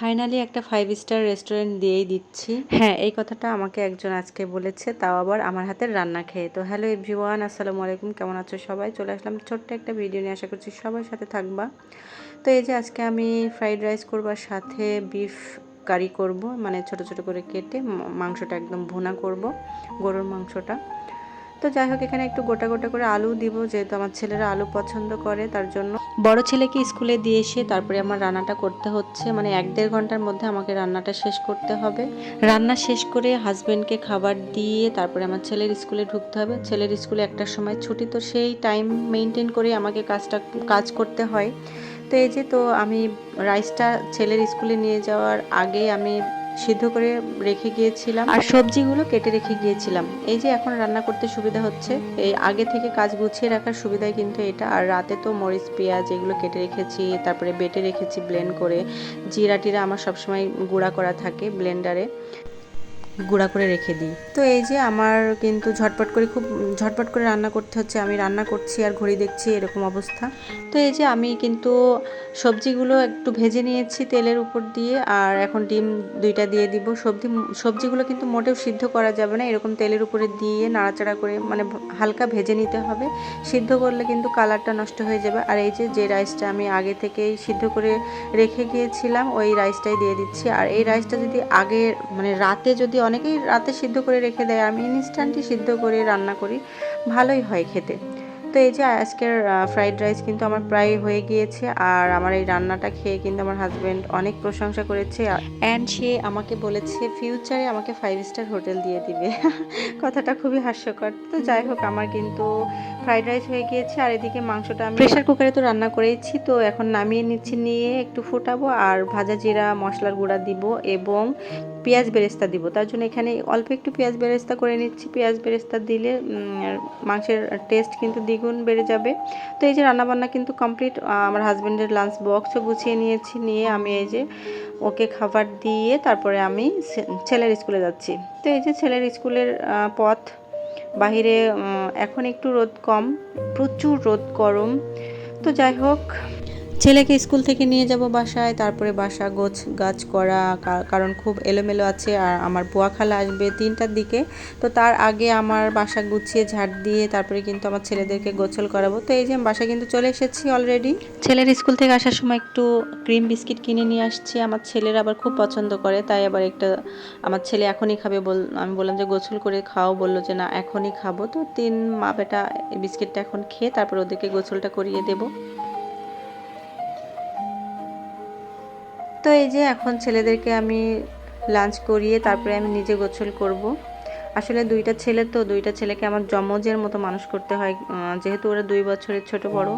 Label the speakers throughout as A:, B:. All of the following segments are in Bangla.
A: ফাইনালি একটা 5 স্টার রেস্টুরেন্ট দিয়েই দিচ্ছি। হ্যাঁ, এই কথাটা আমাকে একজন আজকে বলেছে, তাও আবার আমার হাতের রান্না খেয়ে। তো হ্যালো এভরিওয়ান, আসসালামু আলাইকুম, কেমন আছো সবাই? চলে আসলাম ছোট্ট একটা ভিডিও নিয়ে, আশা করছি সবাই সাথে থাকবা। তো এই যে আজকে আমি ফ্রাইড রাইস করবো, আর সাথে বিফ কারি করব, মানে ছোট ছোট করে কেটে মাংসটা একদম ভুনা করব, গরুর মাংসটা। তো যাই হোক, এখানে একটু গোটা গোটা করে আলু দিব, যেহেতু আমার ছেলেরা আলু পছন্দ করে, তার জন্য। বড় ছেলেকে স্কুলে দিয়ে এসে তারপরে আমার রান্নাটা করতে হচ্ছে, মানে 1-1.5 ঘন্টার মধ্যে আমাকে রান্নাটা শেষ করতে হবে। রান্না শেষ করে হাজব্যান্ডকে খাবার দিয়ে তারপরে আমার ছেলের স্কুলে ঢুকতে হবে। ছেলের স্কুলে 1টার সময় ছুটি, তো সেই টাইম মেনটেন করে আমাকে কাজ করতে হয়। তো এই যে, তো আমি রাইসটা ছেলের স্কুলে নিয়ে যাওয়ার আগে আমি সিদ্ধ করে রেখে গিয়েছিলাম, আর সবজিগুলো কেটে রেখে গিয়েছিলাম। এই যে এখন রান্না করতে সুবিধা হচ্ছে, এই আগে থেকে কাজ গুছিয়ে রাখার সুবিধাই কিন্তু এটা। আর রাতে তো মরিচ পেঁয়াজ এগুলো কেটে রেখেছি, তারপরে বেটে রেখেছি ব্লেন্ড করে। জিরা টিরা আমার সবসময় গুঁড়া করা থাকে, ব্লেন্ডারে গুঁড়া করে রেখে দিই। তো এই যে আমার কিন্তু খুব ঝটপট করে রান্না করতে হচ্ছে। আমি রান্না করছি আর ঘড়ি দেখছি, এরকম অবস্থা। তো এই যে আমি কিন্তু সবজিগুলো একটু ভেজে নিয়েছি তেলের উপর দিয়ে, আর এখন ডিম 2টা দিয়ে দিব। সবজিগুলো কিন্তু মোটেও সিদ্ধ করা যাবে না, এরকম তেলের উপরে দিয়ে নাড়াচাড়া করে মানে হালকা ভেজে নিতে হবে। সিদ্ধ করলে কিন্তু কালারটা নষ্ট হয়ে যাবে। আর এই যে রাইসটা আমি আগে থেকেই সিদ্ধ করে রেখে গিয়েছিলাম, ওই রাইসটাই দিয়ে দিচ্ছি। আর এই রাইসটা যদি আগে মানে রাতে, যদি অনেকেই রাতে সিদ্ধ করে রেখে দেয়, আমি ইনস্ট্যান্টই সিদ্ধ করে রান্না করি, ভালোই হয় খেতে। তো এই যে আজকের ফ্রাইড রাইস কিন্তু আমার প্রায় হয়ে গিয়েছে, আর আমার এই রান্নাটা খেয়ে কিন্তু আমার হাজব্যান্ড অনেক প্রশংসা করেছে, অ্যান্ড সে আমাকে বলেছে ফিউচারে আমাকে 5 স্টার হোটেল দিয়ে দিবে। কথাটা খুবই হাস্যকর। তো যাই হোক, আমার কিন্তু ফ্রাইড রাইস হয়ে গিয়েছে, আর এদিকে মাংসটা আমি প্রেশার কুকারে তো রান্না করেছি, তো এখন নামিয়ে নিচ্ছি, নিয়ে একটু ফুটাবো, আর ভাজা জিরা মশলার গুঁড়া দিব এবং পেঁয়াজ বেরেস্তা দিব। তার জন্য এখানে অল্প একটু পেঁয়াজ বেরেস্তা করে নিচ্ছি। পেঁয়াজ বেরেস্তা দিলে মাংসের টেস্ট কিন্তু দ্বিগুণ বেড়ে যাবে। তো এই যে রান্নাবান্না কিন্তু কমপ্লিট। আমার হাজব্যান্ডের লাঞ্চ বক্সও গুছিয়ে নিয়েছি, নিয়ে আমি এই যে ওকে খাবার দিয়ে তারপরে আমি ছেলের স্কুলে যাচ্ছি। তো এই যে ছেলের স্কুলের পথ, বাহিরে এখন একটু রোদ কম, প্রচুর রোদ গরম। তো যাই হোক, ছেলেকে স্কুল থেকে নিয়ে যাব বাসায়, তারপরে বাসা গাছ করা, কারণ খুব এলোমেলো আছে। আর আমার বুয়া খালা আসবে 3টার দিকে, তো তার আগে আমার বাসা গুছিয়ে ঝাড় দিয়ে তারপরে কিন্তু আমার ছেলেদেরকে গোসল করাবো। তো এই যে আমি বাসায় কিন্তু চলে এসেছি অলরেডি। ছেলের স্কুল থেকে আসার সময় একটু ক্রিম বিস্কিট কিনে নিয়ে আসছি, আমার ছেলের আবার খুব পছন্দ করে, তাই আবার একটা আমার ছেলে এখনই খাবে। আমি বললাম যে গোসল করে খাও, বললো যে না এখনই খাবো। তো 3 মা বেটা এই বিস্কিটটা এখন খেয়ে তারপর ওদেরকে গোসলটা করিয়ে দেবো। তো এই যে এখন ছেলেদেরকে আমি লাঞ্চ করিয়ে তারপরে আমি নিজে গোসল করব। আসলে 2টা ছেলে, তো 2টা ছেলেকে আমার যমজের মতো মানুষ করতে হয়, যেহেতু ওরা 2 বছরের ছোট বড়।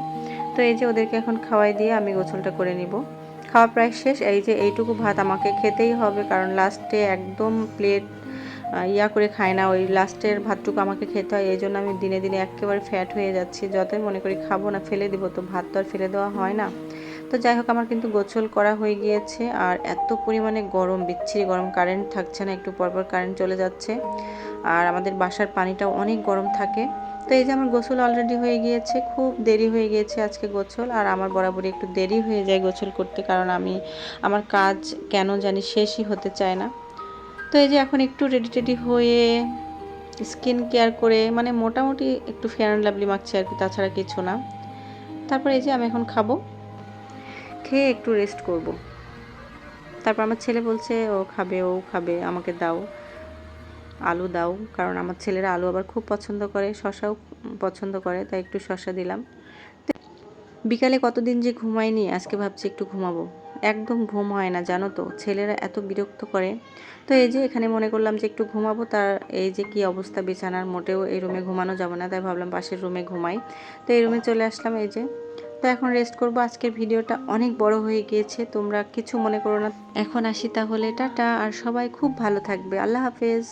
A: তো এই যে ওদেরকে এখন খাওয়াই দিয়ে আমি গোসলটা করে নিব। খাওয়া প্রায় শেষ। এই যে এইটুকু ভাত আমাকে খেতেই হবে, কারণ লাস্টে একদম প্লেট করে খায় না, ওই লাস্টের ভাতটুকু আমাকে খেতে হয়। এই জন্য আমি দিনে দিনে একেবারে ফ্যাট হয়ে যাচ্ছি। যতই মনে করি খাবো না, ফেলে দিব, তো ভাত তো আর ফেলে দেওয়া হয় না। তো যাই হোক, আমার কিন্তু গোসল করা হয়ে গিয়েছে। আর এত পরিমাণে গরম, বিচ্ছিরি গরম, কারেন্ট থাকছে না, একটু পরপর কারেন্ট চলে যাচ্ছে। আর আমাদের বাসার পানিটাও অনেক গরম থাকে। তো এই যে আমার গোসল অলরেডি হয়ে গিয়েছে, খুব দেরি হয়ে গিয়েছে আজকে গোসল। আর আমার বরাবরই একটু দেরি হয়ে যায় গোসল করতে, কারণ আমার কাজ কেন জানি শেষই হতে চায় না। তো এই যে এখন একটু রেডি হয়ে স্কিন কেয়ার করে, মানে মোটামুটি একটু ফেয়ার অ্যান্ড লাভলি মাখছি আর কি, তাছাড়া কিছু না। তারপর এই যে আমি এখন খাবো, খেয়ে একটু রেস্ট করব। তারপর আমার ছেলে বলছে ও খাবে, আমাকে দাও, আলু দাও, কারণ আমার ছেলেরা আলু আবার খুব পছন্দ করে, শসাও পছন্দ করে, তাই একটু শসা দিলাম। বিকালে কতদিন যে ঘুমাইনি, আজকে ভাবছি একটু ঘুমাবো। একদম ঘুম হয় না জানো তো, ছেলেরা এত বিরক্ত করে। তো এই যে এখানে মনে করলাম যে একটু ঘুমাবো, তার এই যে কি অবস্থা বিছানার, মোটেও এই রুমে ঘুমানো যাবে না, তাই ভাবলাম পাশের রুমে ঘুমাই। তো এই রুমে চলে আসলাম। এই যে, তো এখন রেস্ট করব। আজকের ভিডিওটা অনেক বড় হয়ে গিয়েছে, তোমরা কিছু মনে করো না। এখন আসি তাহলে, টাটা। আর সবাই খুব ভালো থাকবে, আল্লাহ হাফেজ।